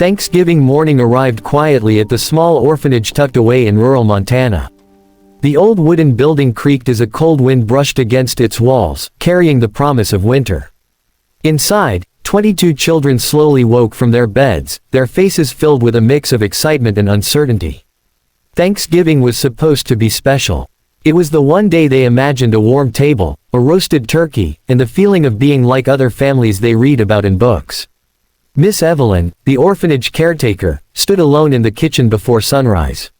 Thanksgiving morning arrived quietly at the small orphanage tucked away in rural Montana. The old wooden building creaked as a cold wind brushed against its walls, carrying the promise of winter. Inside, 22 children slowly woke from their beds, their faces filled with a mix of excitement and uncertainty. Thanksgiving was supposed to be special. It was the one day they imagined a warm table, a roasted turkey, and the feeling of being like other families they read about in books. Miss Evelyn, the orphanage caretaker, stood alone in the kitchen before sunrise.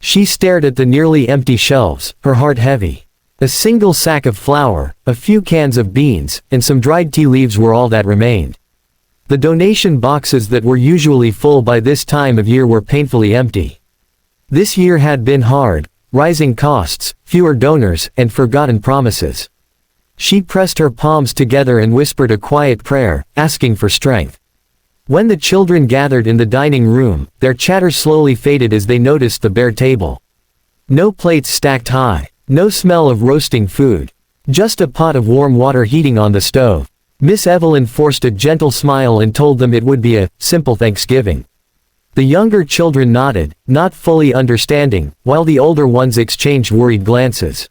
She stared at the nearly empty shelves, her heart heavy. A single sack of flour, a few cans of beans, and some dried tea leaves were all that remained. The donation boxes that were usually full by this time of year were painfully empty. This year had been hard, rising costs, fewer donors, and forgotten promises. She pressed her palms together and whispered a quiet prayer, asking for strength. When the children gathered in the dining room, their chatter slowly faded as they noticed the bare table. No plates stacked high, no smell of roasting food. Just a pot of warm water heating on the stove. Miss Evelyn forced a gentle smile and told them it would be a simple Thanksgiving. The younger children nodded, not fully understanding, while the older ones exchanged worried glances.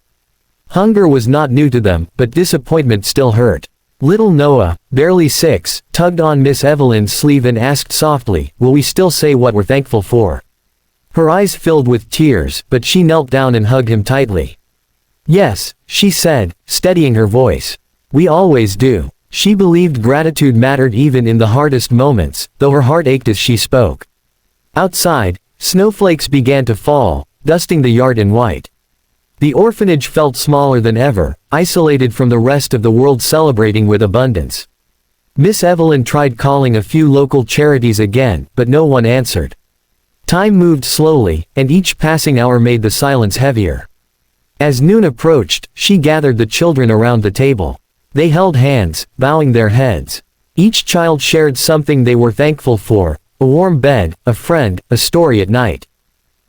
Hunger was not new to them, but disappointment still hurt. Little Noah, barely 6, tugged on Miss Evelyn's sleeve and asked softly, "Will we still say what we're thankful for?" Her eyes filled with tears, but she knelt down and hugged him tightly. "Yes," she said, steadying her voice. "We always do." She believed gratitude mattered even in the hardest moments, though her heart ached as she spoke. Outside, snowflakes began to fall, dusting the yard in white. The orphanage felt smaller than ever, isolated from the rest of the world celebrating with abundance. Miss Evelyn tried calling a few local charities again, but no one answered. Time moved slowly, and each passing hour made the silence heavier. As noon approached, she gathered the children around the table. They held hands, bowing their heads. Each child shared something they were thankful for, a warm bed, a friend, a story at night.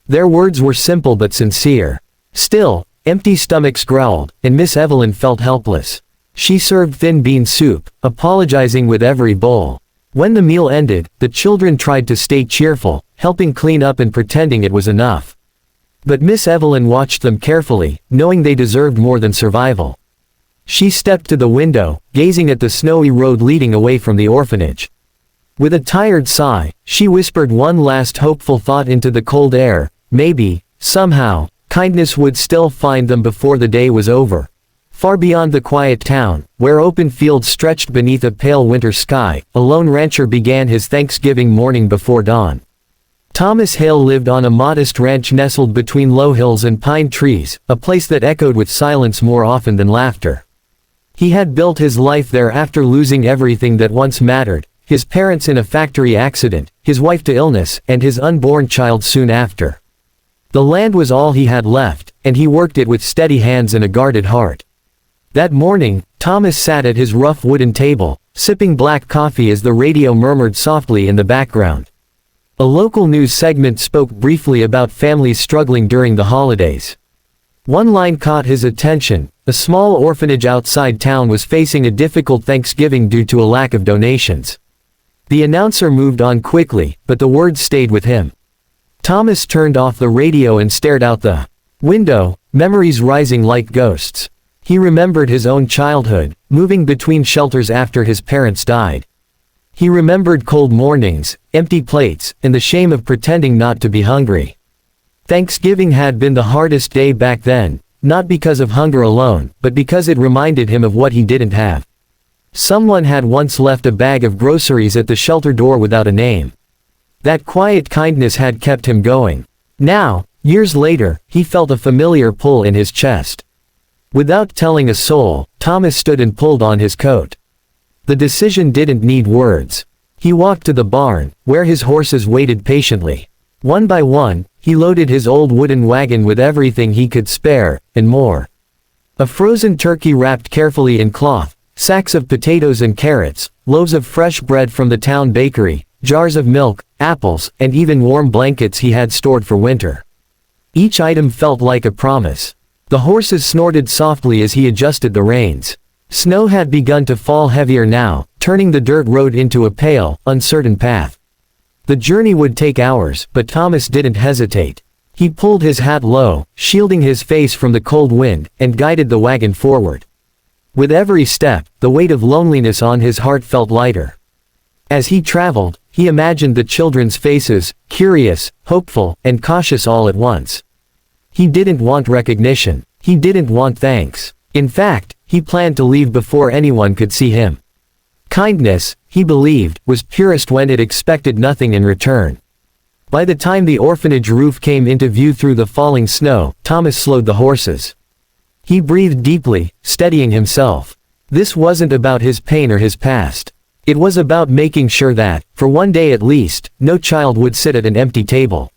Their words were simple but sincere. Still, empty stomachs growled, and Miss Evelyn felt helpless. She served thin bean soup, apologizing with every bowl. When the meal ended, the children tried to stay cheerful, helping clean up and pretending it was enough. But Miss Evelyn watched them carefully, knowing they deserved more than survival. She stepped to the window, gazing at the snowy road leading away from the orphanage. With a tired sigh, she whispered one last hopeful thought into the cold air: maybe, somehow, kindness would still find them before the day was over. Far beyond the quiet town, where open fields stretched beneath a pale winter sky, a lone rancher began his Thanksgiving morning before dawn. Thomas Hale lived on a modest ranch nestled between low hills and pine trees, a place that echoed with silence more often than laughter. He had built his life there after losing everything that once mattered: his parents in a factory accident, his wife to illness, and his unborn child soon after. The land was all he had left, and he worked it with steady hands and a guarded heart. That morning, Thomas sat at his rough wooden table, sipping black coffee as the radio murmured softly in the background. A local news segment spoke briefly about families struggling during the holidays. One line caught his attention: a small orphanage outside town was facing a difficult Thanksgiving due to a lack of donations. The announcer moved on quickly, but the words stayed with him. Thomas turned off the radio and stared out the window, memories rising like ghosts. He remembered his own childhood, moving between shelters after his parents died. He remembered cold mornings, empty plates, and the shame of pretending not to be hungry. Thanksgiving had been the hardest day back then, not because of hunger alone, but because it reminded him of what he didn't have. Someone had once left a bag of groceries at the shelter door without a name. That quiet kindness had kept him going. Now, years later, he felt a familiar pull in his chest. Without telling a soul, Thomas stood and pulled on his coat. The decision didn't need words. He walked to the barn, where his horses waited patiently. One by one, he loaded his old wooden wagon with everything he could spare, and more. A frozen turkey wrapped carefully in cloth, sacks of potatoes and carrots, loaves of fresh bread from the town bakery, jars of milk, apples, and even warm blankets he had stored for winter. Each item felt like a promise. The horses snorted softly as he adjusted the reins. Snow had begun to fall heavier now, turning the dirt road into a pale, uncertain path. The journey would take hours, but Thomas didn't hesitate. He pulled his hat low, shielding his face from the cold wind, and guided the wagon forward. With every step, the weight of loneliness on his heart felt lighter. As he traveled, he imagined the children's faces, curious, hopeful, and cautious all at once. He didn't want recognition. He didn't want thanks. In fact, he planned to leave before anyone could see him. Kindness, he believed, was purest when it expected nothing in return. By the time the orphanage roof came into view through the falling snow, Thomas slowed the horses. He breathed deeply, steadying himself. This wasn't about his pain or his past. It was about making sure that, for one day at least, no child would sit at an empty table.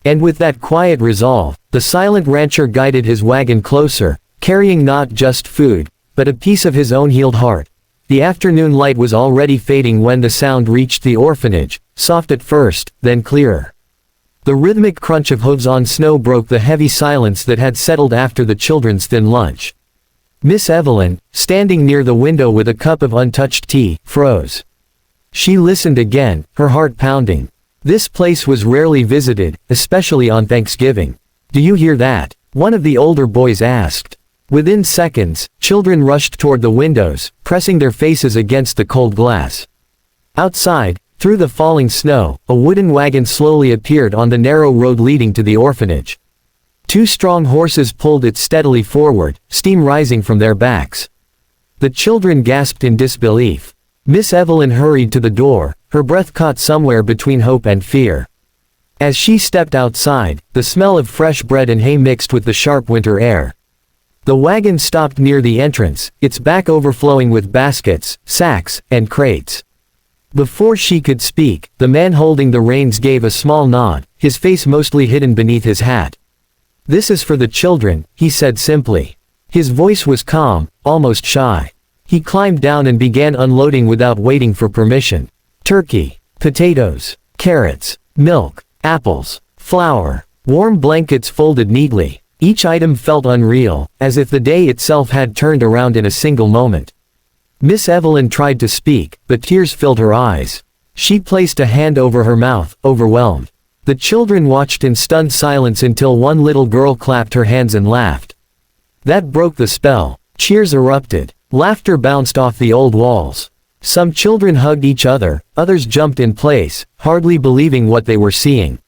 And with that quiet resolve, the silent rancher guided his wagon closer, carrying not just food, but a piece of his own healed heart. The afternoon light was already fading when the sound reached the orphanage, soft at first, then clearer. The rhythmic crunch of hooves on snow broke the heavy silence that had settled after the children's thin lunch. Miss Evelyn, standing near the window with a cup of untouched tea, froze. She listened again, her heart pounding. This place was rarely visited, especially on Thanksgiving. "Do you hear that?" one of the older boys asked. Within seconds, children rushed toward the windows, pressing their faces against the cold glass. Outside, through the falling snow, a wooden wagon slowly appeared on the narrow road leading to the orphanage. Two strong horses pulled it steadily forward, steam rising from their backs. The children gasped in disbelief. Miss Evelyn hurried to the door, her breath caught somewhere between hope and fear. As she stepped outside, the smell of fresh bread and hay mixed with the sharp winter air. The wagon stopped near the entrance, its back overflowing with baskets, sacks, and crates. Before she could speak, the man holding the reins gave a small nod, his face mostly hidden beneath his hat. "This is for the children," he said simply. His voice was calm, almost shy. He climbed down and began unloading without waiting for permission. Turkey, potatoes, carrots, milk, apples, flour, warm blankets folded neatly. Each item felt unreal, as if the day itself had turned around in a single moment. Miss Evelyn tried to speak, but tears filled her eyes. She placed a hand over her mouth, overwhelmed. The children watched in stunned silence until one little girl clapped her hands and laughed. That broke the spell. Cheers erupted. Laughter bounced off the old walls. Some children hugged each other, others jumped in place, hardly believing what they were seeing.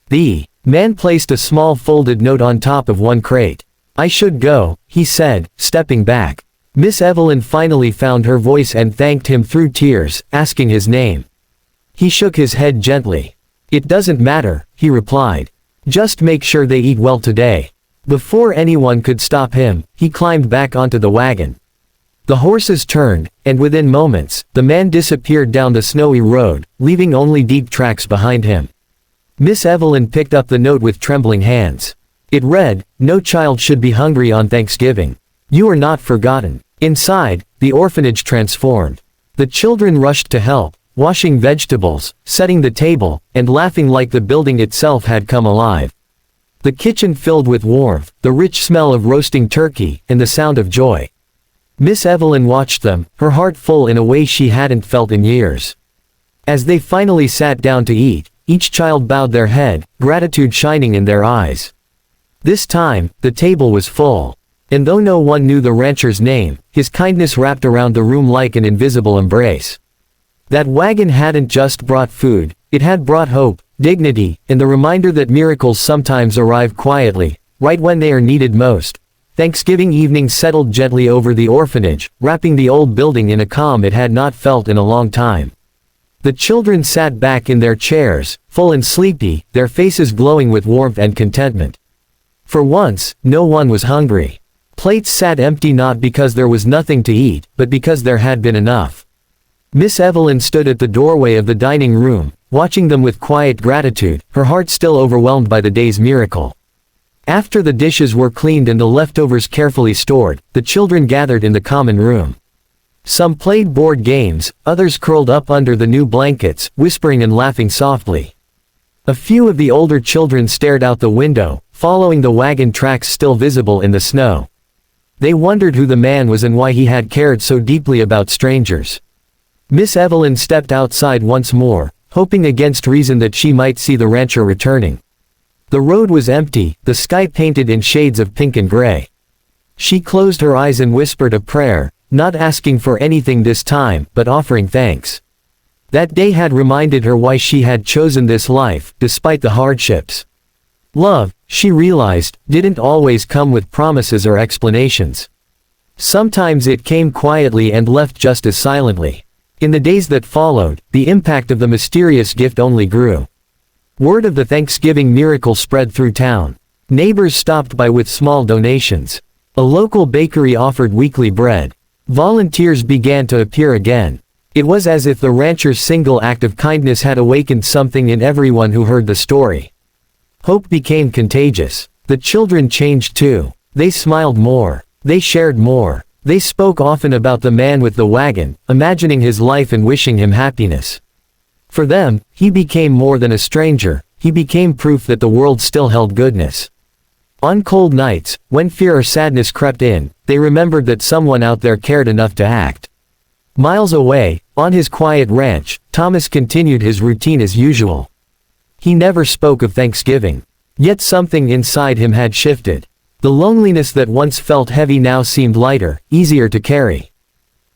The man placed a small folded note on top of one crate. "I should go," he said, stepping back. Miss Evelyn finally found her voice and thanked him through tears, asking his name. He shook his head gently. "It doesn't matter," he replied. "Just make sure they eat well today." Before anyone could stop him, he climbed back onto the wagon. The horses turned, and within moments, the man disappeared down the snowy road, leaving only deep tracks behind him. Miss Evelyn picked up the note with trembling hands. It read, "No child should be hungry on Thanksgiving. You are not forgotten." Inside, the orphanage transformed. The children rushed to help, washing vegetables, setting the table, and laughing like the building itself had come alive. The kitchen filled with warmth, the rich smell of roasting turkey, and the sound of joy. Miss Evelyn watched them, her heart full in a way she hadn't felt in years. As they finally sat down to eat, each child bowed their head, gratitude shining in their eyes. This time, the table was full. And though no one knew the rancher's name, his kindness wrapped around the room like an invisible embrace. That wagon hadn't just brought food, it had brought hope, dignity, and the reminder that miracles sometimes arrive quietly, right when they are needed most. Thanksgiving evening settled gently over the orphanage, wrapping the old building in a calm it had not felt in a long time. The children sat back in their chairs, full and sleepy, their faces glowing with warmth and contentment. For once, no one was hungry. Plates sat empty not because there was nothing to eat, but because there had been enough. Miss Evelyn stood at the doorway of the dining room, watching them with quiet gratitude, her heart still overwhelmed by the day's miracle. After the dishes were cleaned and the leftovers carefully stored, the children gathered in the common room. Some played board games, others curled up under the new blankets, whispering and laughing softly. A few of the older children stared out the window, following the wagon tracks still visible in the snow. They wondered who the man was and why he had cared so deeply about strangers. Miss Evelyn stepped outside once more, hoping against reason that she might see the rancher returning. The road was empty, the sky painted in shades of pink and gray. She closed her eyes and whispered a prayer, not asking for anything this time, but offering thanks. That day had reminded her why she had chosen this life, despite the hardships. Love, she realized, didn't always come with promises or explanations. Sometimes it came quietly and left just as silently. In the days that followed, the impact of the mysterious gift only grew. Word of the Thanksgiving miracle spread through town. Neighbors stopped by with small donations. A local bakery offered weekly bread. Volunteers began to appear again. It was as if the rancher's single act of kindness had awakened something in everyone who heard the story. Hope became contagious. The children changed too. They smiled more. They shared more. They spoke often about the man with the wagon, imagining his life and wishing him happiness. For them, he became more than a stranger, he became proof that the world still held goodness. On cold nights, when fear or sadness crept in, they remembered that someone out there cared enough to act. Miles away, on his quiet ranch, Thomas continued his routine as usual. He never spoke of Thanksgiving. Yet something inside him had shifted. The loneliness that once felt heavy now seemed lighter, easier to carry.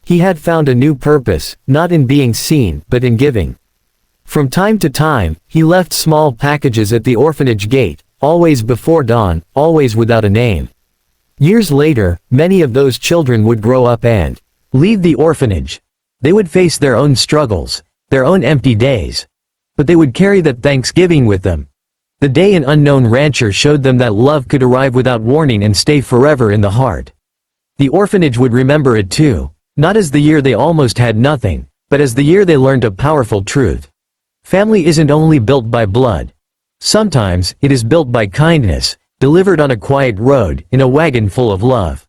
He had found a new purpose, not in being seen, but in giving. From time to time, he left small packages at the orphanage gate, always before dawn, always without a name. Years later, many of those children would grow up and leave the orphanage. They would face their own struggles, their own empty days. But they would carry that Thanksgiving with them. The day an unknown rancher showed them that love could arrive without warning and stay forever in the heart. The orphanage would remember it too, not as the year they almost had nothing, but as the year they learned a powerful truth. Family isn't only built by blood. Sometimes, it is built by kindness, delivered on a quiet road, in a wagon full of love.